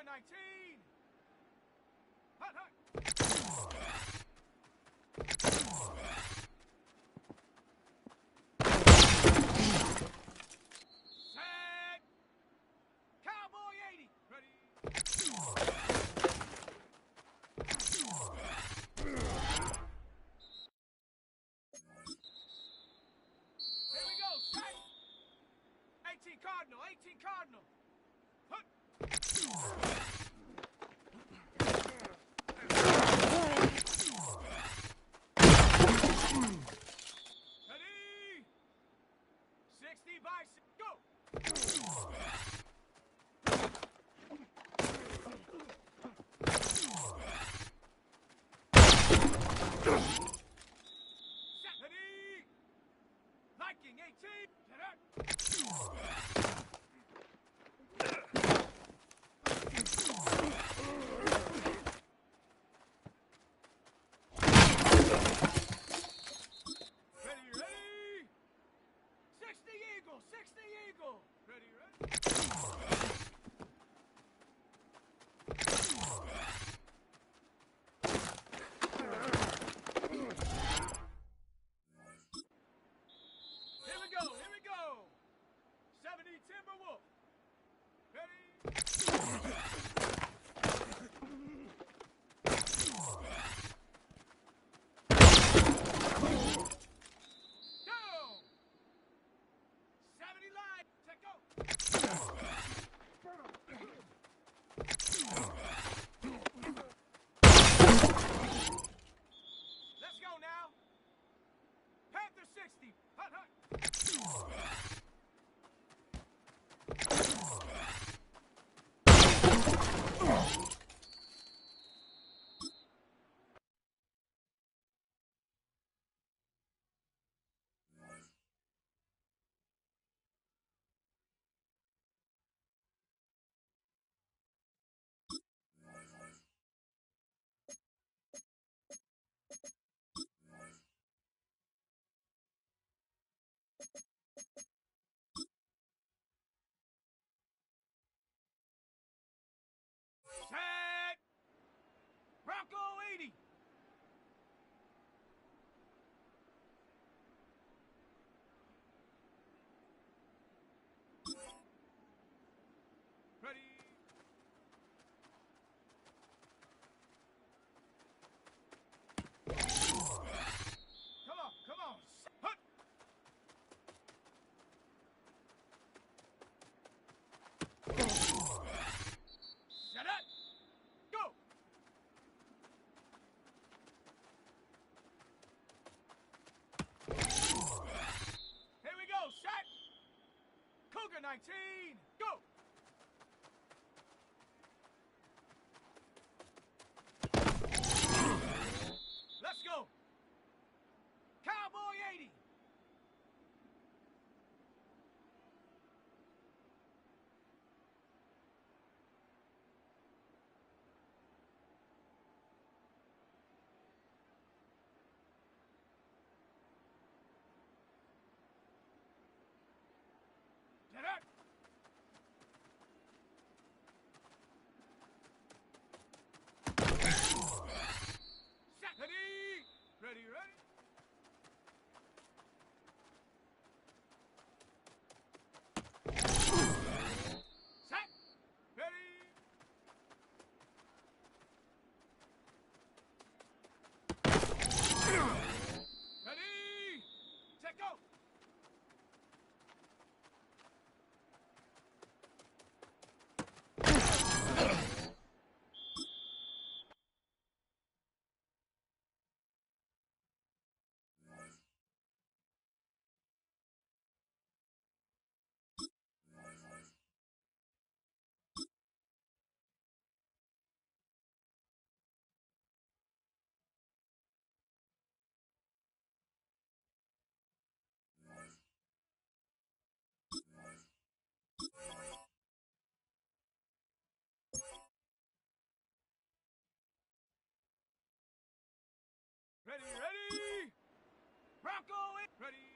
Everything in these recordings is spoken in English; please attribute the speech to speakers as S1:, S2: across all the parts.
S1: 19! Hut, hut! Set! Cowboy 80! Ready? Here we go, set! 18 Cardinal, 18 Cardinal! Hut! Ready? 60 by 6, go! Set, ready? Viking 18, get up! Ready, ready? 60 Eagle, 60 Eagle! Ready, ready? Here we go, here we go! 70 Timberwolf! Ready? Go! 70 line, check go! Let's go now! Panther 60, hut hut! Set! Bronco 80! Ready? Come on, come on! Hut! Set up! Go! Here we go, set! Cougar 19, go! Let's go! Cowboy 80! Get up! Set! Ready! Ready, ready? Set! Ready? Ready? Set, go! Ready, ready? Bronco 8, ready?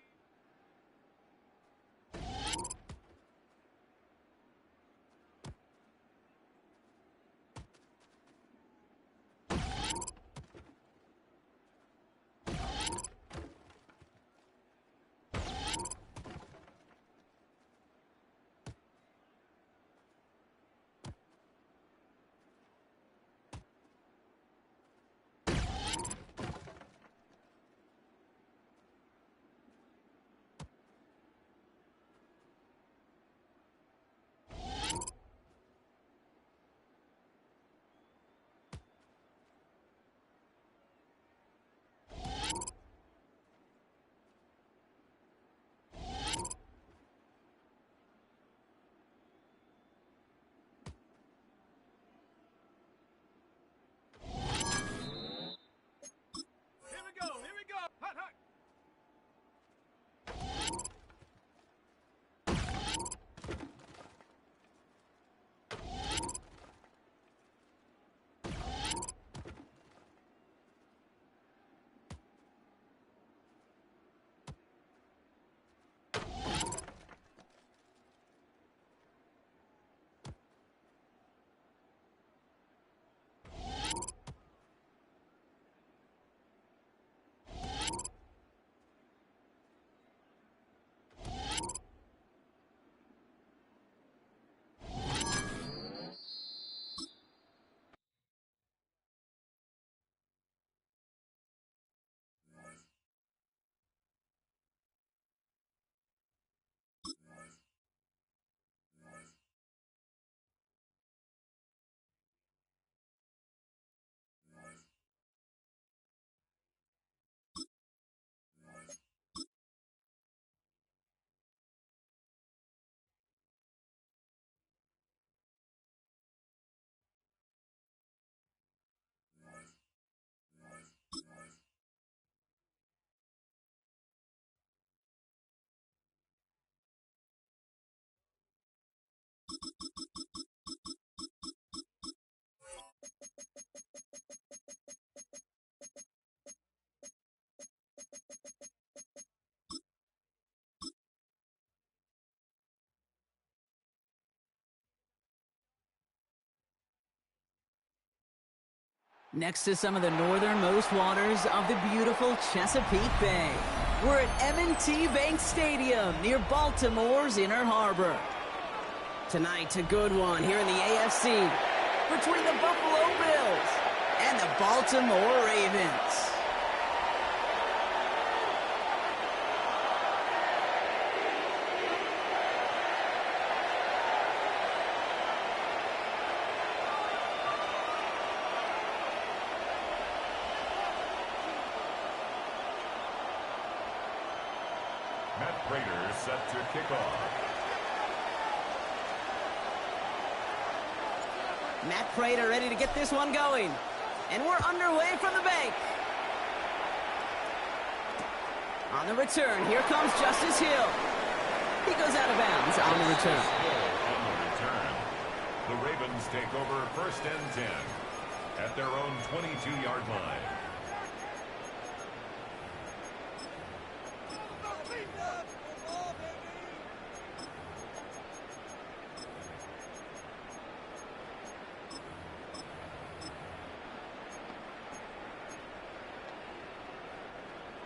S2: Next to some of the northernmost waters of the beautiful Chesapeake Bay, we're at M&T Bank Stadium near Baltimore's Inner Harbor. Tonight, a good one here in the AFC between the Buffalo Bills and the Baltimore Ravens.
S3: Prater set to kick off.
S2: Matt Prater ready to get this one going. And we're underway from the bank. On the return, here comes Justice Hill. He goes out of bounds on the return.
S3: The Ravens take over 1st and 10 at their own 22-yard line.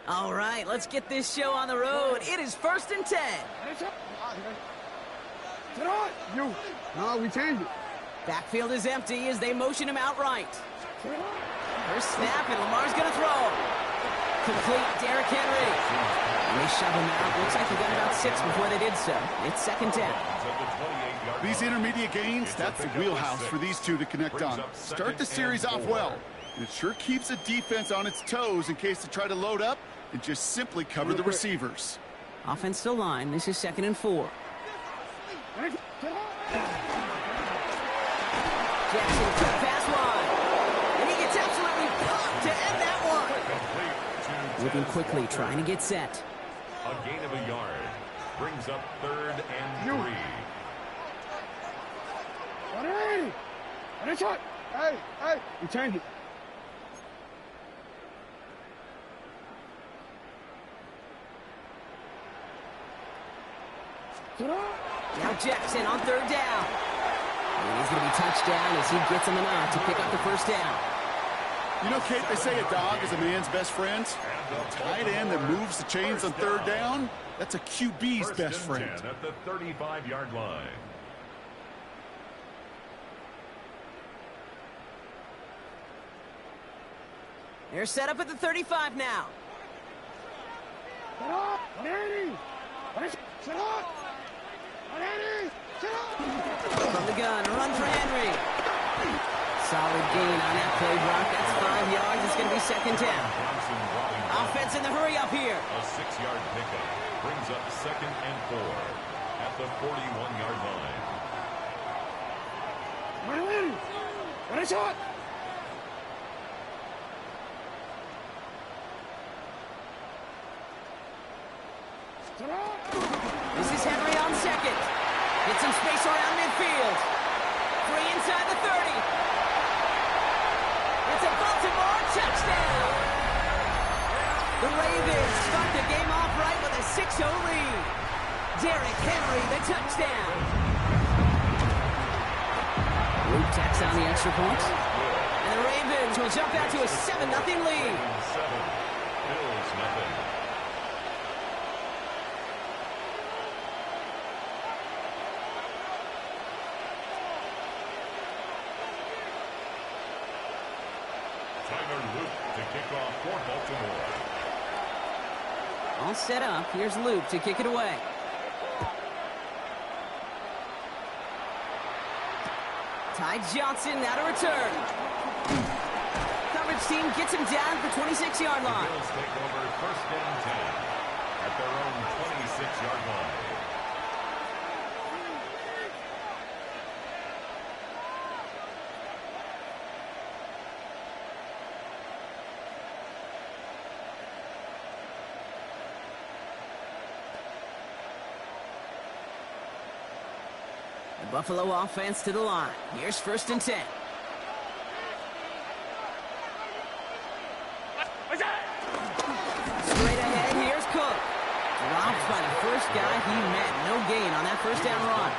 S2: All right, let's get this show on the road. It is 1st and 10.
S1: No, we changed it.
S2: Backfield is empty as they motion him outright. First snap, and Lamar's going to throw. Complete, Derrick Henry. And they shove him out. Looks like he got about 6 before they did so. It's 2nd down.
S4: These intermediate gains, that's the wheelhouse for these two to connect on. Start the series off well. And it sure keeps the defense on its toes in case they try to load up and just simply cover the receivers.
S2: Offensive line, this is 2nd and 4. Jackson, quick pass wide. And he gets absolutely pumped to end that one. Moving quickly, trying to get set.
S3: A gain of a yard brings up 3rd and 3.
S1: Hey, we changed it.
S2: Now Jackson on 3rd down. And he's going to be touched down as he gets him enough to pick up the 1st down.
S4: You know, Kate, they say a dog is a man's best friend. A tight end that moves the chains on 3rd down, that's a QB's best friend.
S3: At the 35-yard line.
S2: They're set up at the 35 now. From the gun, a run for Henry. Solid gain on that play, Brock. That's 5 yards. It's going to be 2nd down. Offense in the hurry up here.
S3: A 6-yard pickup brings up 2nd and 4 at the 41-yard line.
S2: This is Henry on 2nd. Get some space around midfield. 3 inside the 30. It's a Baltimore touchdown. The Ravens start the game off right with a 6-0 lead. Derrick Henry, the touchdown. Luke tacks on the extra point. And the Ravens will jump out to a 7-0 lead.
S3: 7, Bills nothing. Luke to kick off for Baltimore.
S2: All set up. Here's Luke to kick it away. Ty Johnson now to return. Coverage team gets him down at the 26-yard line.
S3: The Bills take over 1st and 10 at their own 26-yard line.
S2: Buffalo offense to the line. Here's 1st and 10. Straight ahead, here's Cook. Dropped by the first guy he met. No gain on that 1st down run.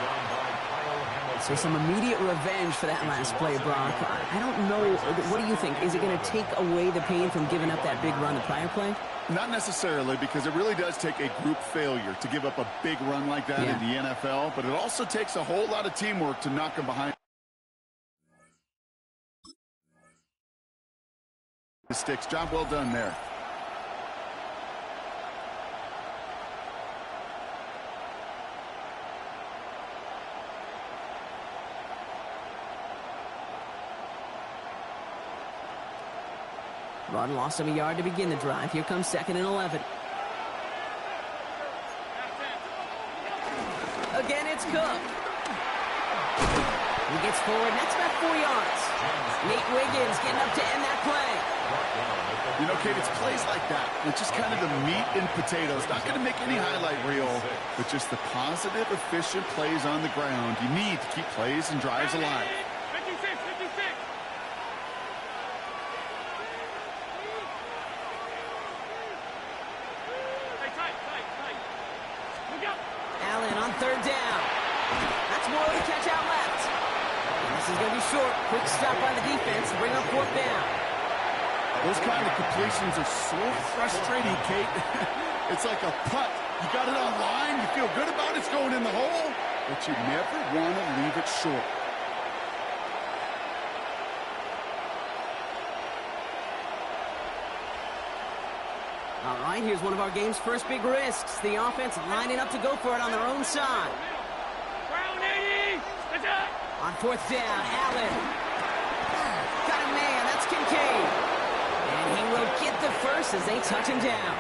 S2: So some immediate revenge for that last play, Brock. I don't know. What do you think? Is it going to take away the pain from giving up that big run the prior play?
S4: Not necessarily, because it really does take a group failure to give up a big run like that in the NFL, but it also takes a whole lot of teamwork to knock them behind the sticks. Job well done there.
S2: Rod lost him a yard to begin the drive. Here comes 2nd and 11. Again, it's Cook. He gets forward, and that's about 4 yards. Nate Wiggins getting up to end that play.
S4: You know, Kate, it's plays like that. It's just kind of the meat and potatoes. Not going to make any highlight reel, but just the positive, efficient plays on the ground. You need to keep plays and drives alive.
S1: 56, 56. Hey, tight. Look out.
S2: Allen on 3rd down. That's more to catch out left. And this is going to be short. Quick stop by the defense to bring up 4th down.
S4: Those kind of completions are so frustrating, Kate. It's like a putt. You got it on line. You feel good about it's going in the hole, but you never want to leave it short.
S2: All right, here's one of our game's first big risks. The offense lining up to go for it on their own side.
S1: Brown 80. That's it.
S2: On 4th down, Allen. Got a man. That's Kincaid. And he will get the first as they touch him down.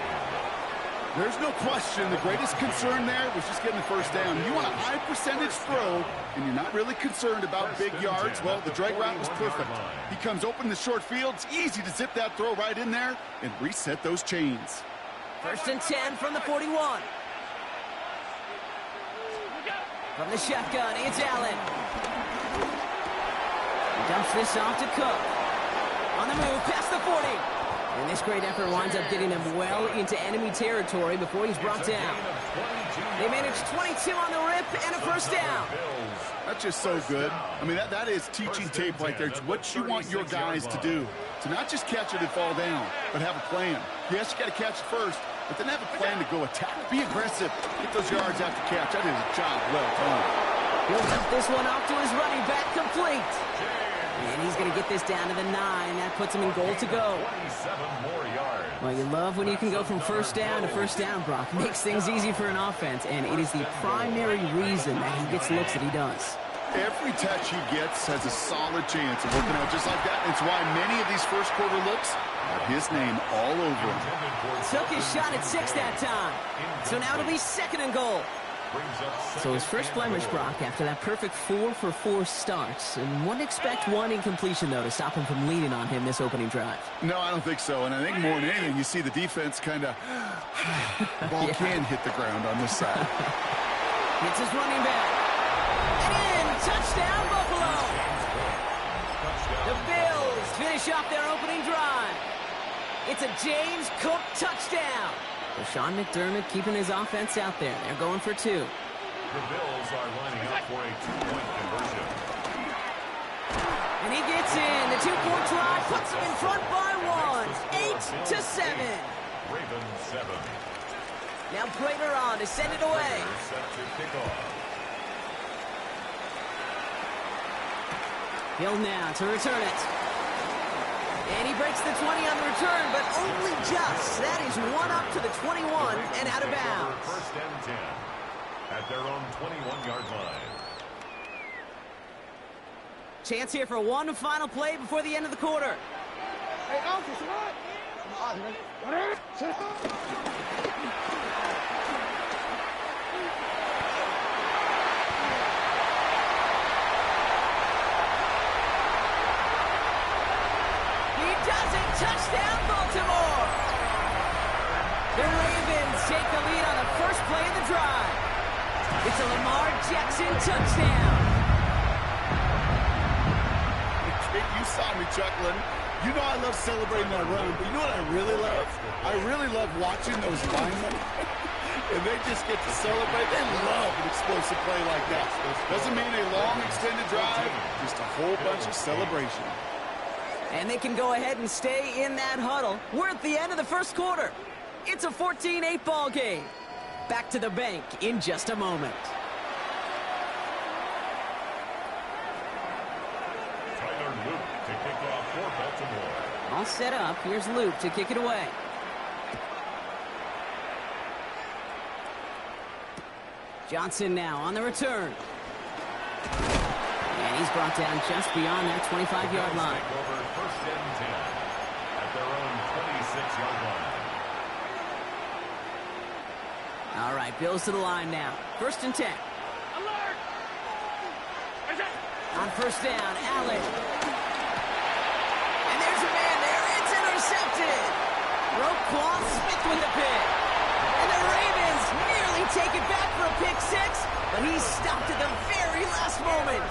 S4: There's no question the greatest concern there was just getting the first down. You want a high percentage throw, and you're not really concerned about big yards. Well, the drag route was perfect. He comes open in the short field. It's easy to zip that throw right in there and reset those chains.
S2: 1st and 10 from the 41. From the shotgun, it's Allen. He dumps this off to Cook. On the move, past the 40. And this great effort winds up getting them well into enemy territory before he's brought down. They managed 22 on the rip and a first down.
S4: That's just so good. I mean, that is teaching tape right there. It's what you want your guys to do. To not just catch it and fall down, but have a plan. Yes, you got to catch it first, but then have a plan to go attack. Be aggressive. Get those yards after catch. That is a job well done.
S2: He'll dump this one off to his running back, complete. And he's going to get this down to the 9. That puts him in goal to go.
S3: 27 more yards.
S2: Well, you love when you can go from first down to first down, Brock. Makes things easy for an offense, and it is the primary reason that he gets looks that he does.
S4: Every touch he gets has a solid chance of working out just like that. It's why many of these first quarter looks have his name all over them.
S2: Took his shot at 6 that time. So now it'll be 2nd and goal. So his first blemish, Brock, after that perfect 4-for-4 starts. And wouldn't expect one incompletion, though, to stop him from leading on him this opening drive.
S4: No, I don't think so. And I think more than anything, you see the defense kind of... the ball can hit the ground on this side.
S2: It's his running back. And in! Touchdown, Buffalo! The Bills finish off their opening drive. It's a James Cook touchdown. Sean McDermott keeping his offense out there. They're going for 2.
S3: The Bills are lining up for a 2-point conversion.
S2: And he gets in. The 2-point try puts him in front by 1. 8-7.
S3: Ravens 7.
S2: Now Prater on to send it away.
S3: Set to kick off.
S2: Hill now to return it. And he breaks the 20 on the return, but only just. That is one up to the 21 and out of bounds.
S3: First and 10 at their own 21-yard line.
S2: Chance here for one final play before the end of the quarter.
S1: Hey, officer, what?
S2: Touchdown, Baltimore! The Ravens take the lead on the first play of the drive. It's a Lamar Jackson touchdown.
S4: You saw me chuckling. You know I love celebrating that run, but you know what I really love? I really love watching those linemen. And they just get to celebrate. They love an explosive play like that. Doesn't mean a long extended drive, just a whole bunch of celebration.
S2: And they can go ahead and stay in that huddle. We're at the end of the first quarter. It's a 14-8 ball game. Back to the bank in just a moment.
S3: To kick off for Baltimore.
S2: All set up. Here's Luke to kick it away. Johnson now on the return. And he's brought down just beyond that 25-yard line.
S3: Over first and 10 at their own 26-yard line.
S2: All right, Bills to the line now. First and 10.
S1: Alert!
S2: On first down, Allen. And there's a man there. It's intercepted. Roquan Smith with the pick. And the Ravens nearly take it back for a pick six, but he's stopped at the very last moment.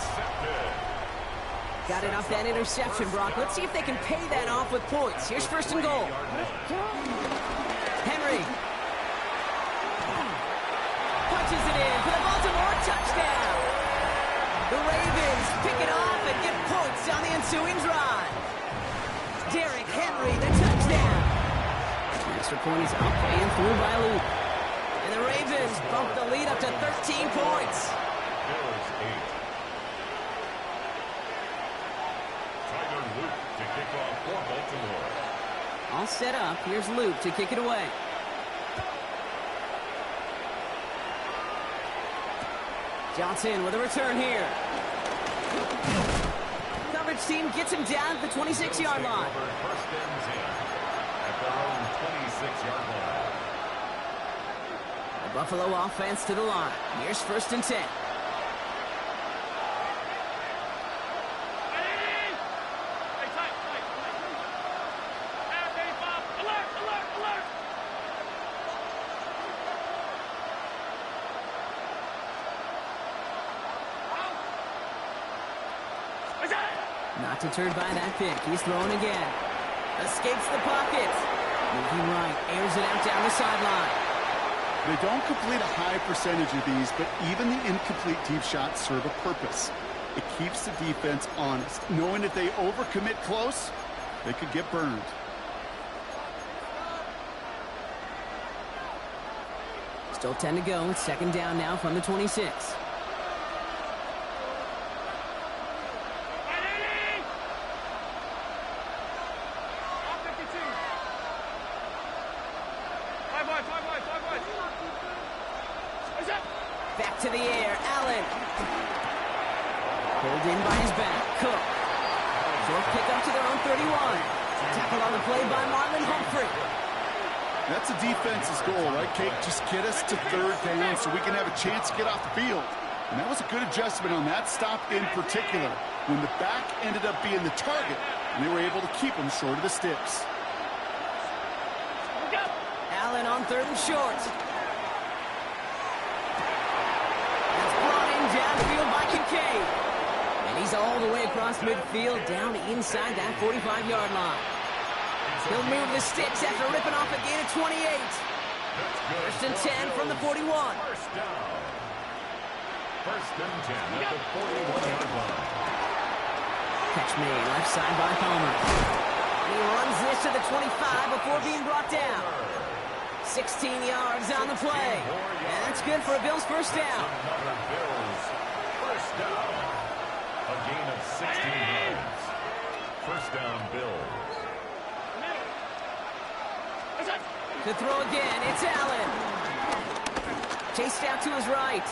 S2: Got it off that interception, Brock. Let's see if they can pay that off with points. Here's first and goal. Henry. Punches it in for the Baltimore touchdown. The Ravens pick it off and get points on the ensuing drive. Derrick Henry, the touchdown. Extra point is up and through by Luke. And the Ravens bump the lead up to 13 points.
S3: Bills 8. Tyler Luke to kick off for Baltimore.
S2: All set up. Here's Luke to kick it away. Johnson with a return here. Coverage team gets him down at the 26-yard line.
S3: First and 10 at their own 26-yard line.
S2: The Buffalo offense to the line. Here's first and 10. Not deterred by that pick. He's throwing again. Escapes the pocket. Moving right. Airs it out down the sideline.
S4: They don't complete a high percentage of these, but even the incomplete deep shots serve a purpose. It keeps the defense honest, knowing if they overcommit close, they could get burned.
S2: Still 10 to go. It's second down now from the 26. Back to the air, Allen. Pulled in by his back, Cook. Short pick up to their own 31. Tackled on the play by Marlon Humphrey.
S4: That's a defense's goal, right, Kate? Just get us to third down so we can have a chance to get off the field. And that was a good adjustment on that stop in particular, when the back ended up being the target, and they were able to keep him short of the sticks.
S2: Allen on third and short. That's brought in downfield by Kincaid. And he's all the way across midfield, down inside that 45-yard line. He'll move the sticks after ripping off a gain of 28. First and 10 from the 41.
S3: First down. First and 10 at the 41-yard line.
S2: Catch made left side by Palmer. He runs this to the 25 before being brought down. 16 yards on the play. And that's good for a Bills first down.
S3: Another Bills first down. A gain of 16 yards. First down, Bills.
S2: To throw again, it's Allen. Chased out to his right.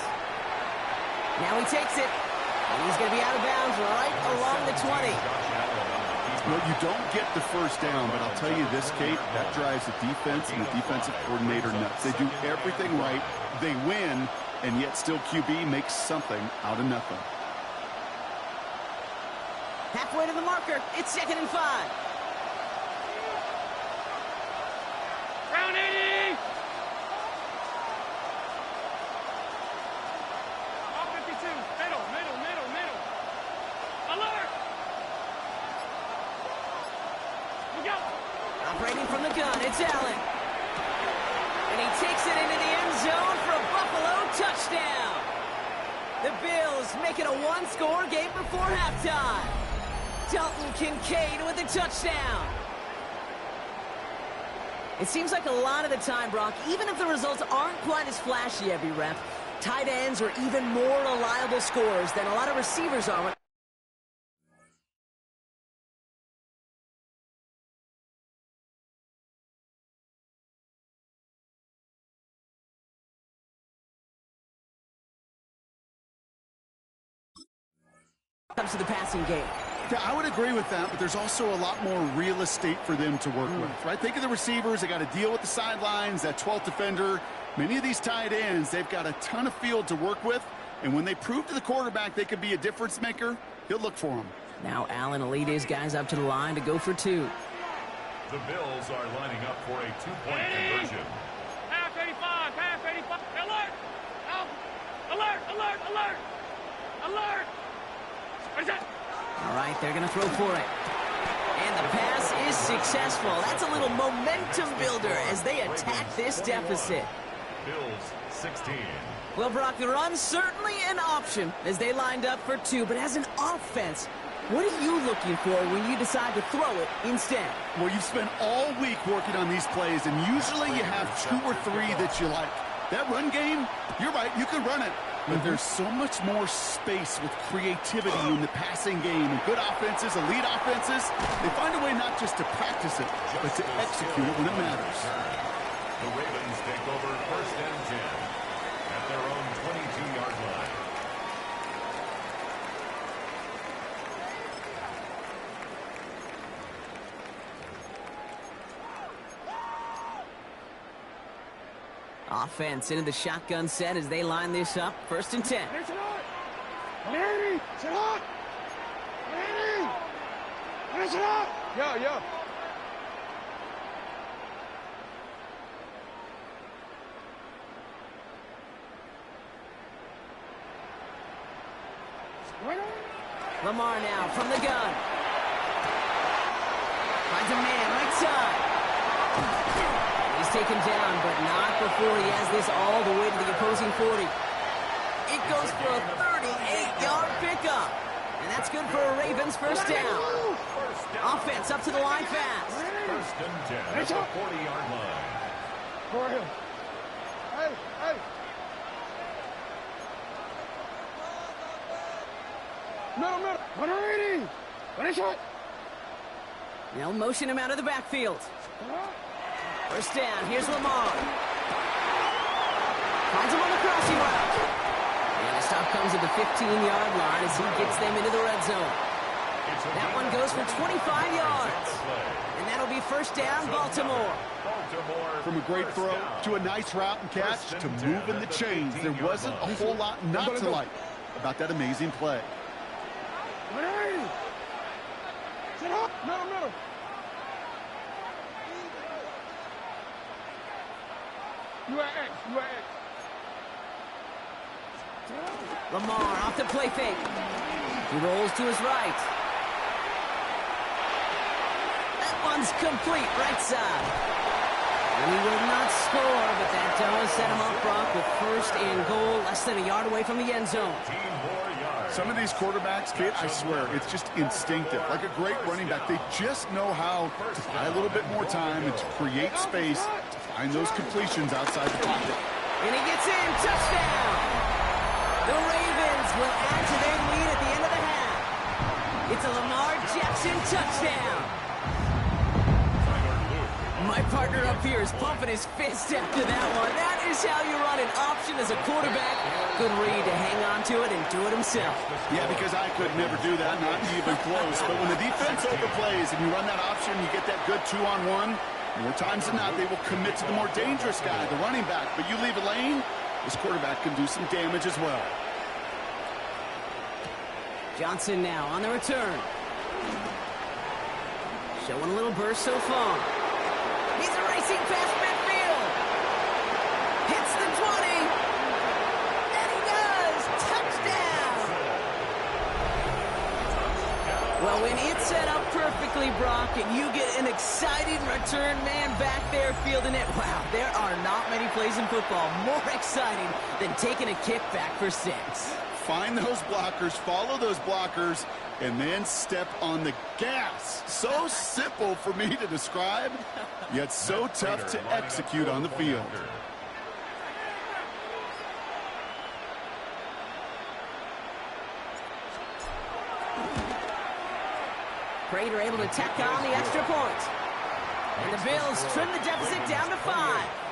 S2: Now he takes it. And he's going to be out of bounds right along the 20.
S4: Well, you don't get the first down, but I'll tell you this, Kate, that drives the defense and the defensive coordinator nuts. They do everything right, they win, and yet still QB makes something out of nothing.
S2: Halfway to the marker, it's 2nd and 5.
S1: Round 80! All 52. Middle. Alert! We go!
S2: Operating from the gun, it's Allen. And he takes it into the end zone for a Buffalo touchdown. The Bills make it a one-score game before halftime. Dalton Kincaid with a touchdown. It seems like a lot of the time, Brock, even if the results aren't quite as flashy every rep, tight ends are even more reliable scorers than a lot of receivers are. Comes to the passing game.
S4: Yeah, I would agree with that, but there's also a lot more real estate for them to work with, right? Think of the receivers. They got to deal with the sidelines, that 12th defender. Many of these tight ends, they've got a ton of field to work with, and when they prove to the quarterback they could be a difference maker, he'll look for them.
S2: Now Allen will lead his guys up to the line to go for two.
S3: The Bills are lining up for a two-point conversion.
S1: Half 85, half 85. Alert! Out! Alert, alert, alert! Alert! What is that?
S2: All right, they're going to throw for it. And the pass is successful. That's a little momentum builder as they attack this deficit.
S3: Bills 16.
S2: Well, Brock, the run's certainly an option as they lined up for two. But as an offense, what are you looking for when you decide to throw it instead?
S4: Well, you've spent all week working on these plays, and usually you have 2 or 3 that you like. That run game, you're right, you can run it. But there's so much more space with creativity in the passing game. And good offenses, elite offenses, they find a way not just to practice it, but to execute it when it matters.
S3: The Ravens take over 1st and 10 at their own 22-yard line.
S2: Offense into the shotgun set as they line this up. 1st and 10.
S1: Larry, sit up! Larry! Sit up! Yeah.
S2: Lamar now from the gun. Finds a man right side. He's taken down, but not before he has this all the way to the opposing 40. It goes for a 38-yard pickup. And that's good for a Ravens first down. Offense up to the line fast.
S3: 1st and 10 at the 40-yard line.
S1: For him. Hey! Middle. 180! Finish it!
S2: They'll motion him out of the backfield. First down, here's Lamar. Finds him on the crossing route. And the stop comes at the 15-yard line as he gets them into the red zone. That one goes for 25 yards. And that'll be first down, Baltimore.
S4: From a great throw to a nice route and catch to moving the chains, there wasn't a whole lot not to like about that amazing play.
S1: 180! Sit up! Middle. You are X.
S2: Lamar off the play fake. He rolls to his right. That one's complete, right side. And he will not score, but that does set him up, Brock, with 1st and goal, less than a yard away from the end zone.
S4: Some of these quarterbacks, kid, I swear, it's just instinctive. Like a great running back, they just know how to buy a little bit more time and to create space to find those completions outside the pocket.
S2: And he gets in, touchdown! The Ravens will add to their lead at the end of the half. It's a Lamar Jackson touchdown. My partner up here is pumping his fist after that one. That is how you run an option as a quarterback. Good read to hang on to it and do it himself.
S4: Yeah, because I could never do that, not even close. But when the defense overplays and you run that option, you get that good 2-on-1. More times than not, they will commit to the more dangerous guy, the running back. But you leave a lane, this quarterback can do some damage as well.
S2: Johnson now on the return. Showing a little burst so far. He's a racing past midfield. Hits the 20. And he does. Touchdown. Well, when it's set up perfectly, Brock, and you get an exciting return man back there fielding it, wow, there are not many plays in football more exciting than taking a kick back for 6.
S4: Find those blockers, follow those blockers, and then step on the gas. So simple for me to describe, yet so tough to execute on the field.
S2: Prater able to tack on the extra point. And the Bills trim the deficit down to 5.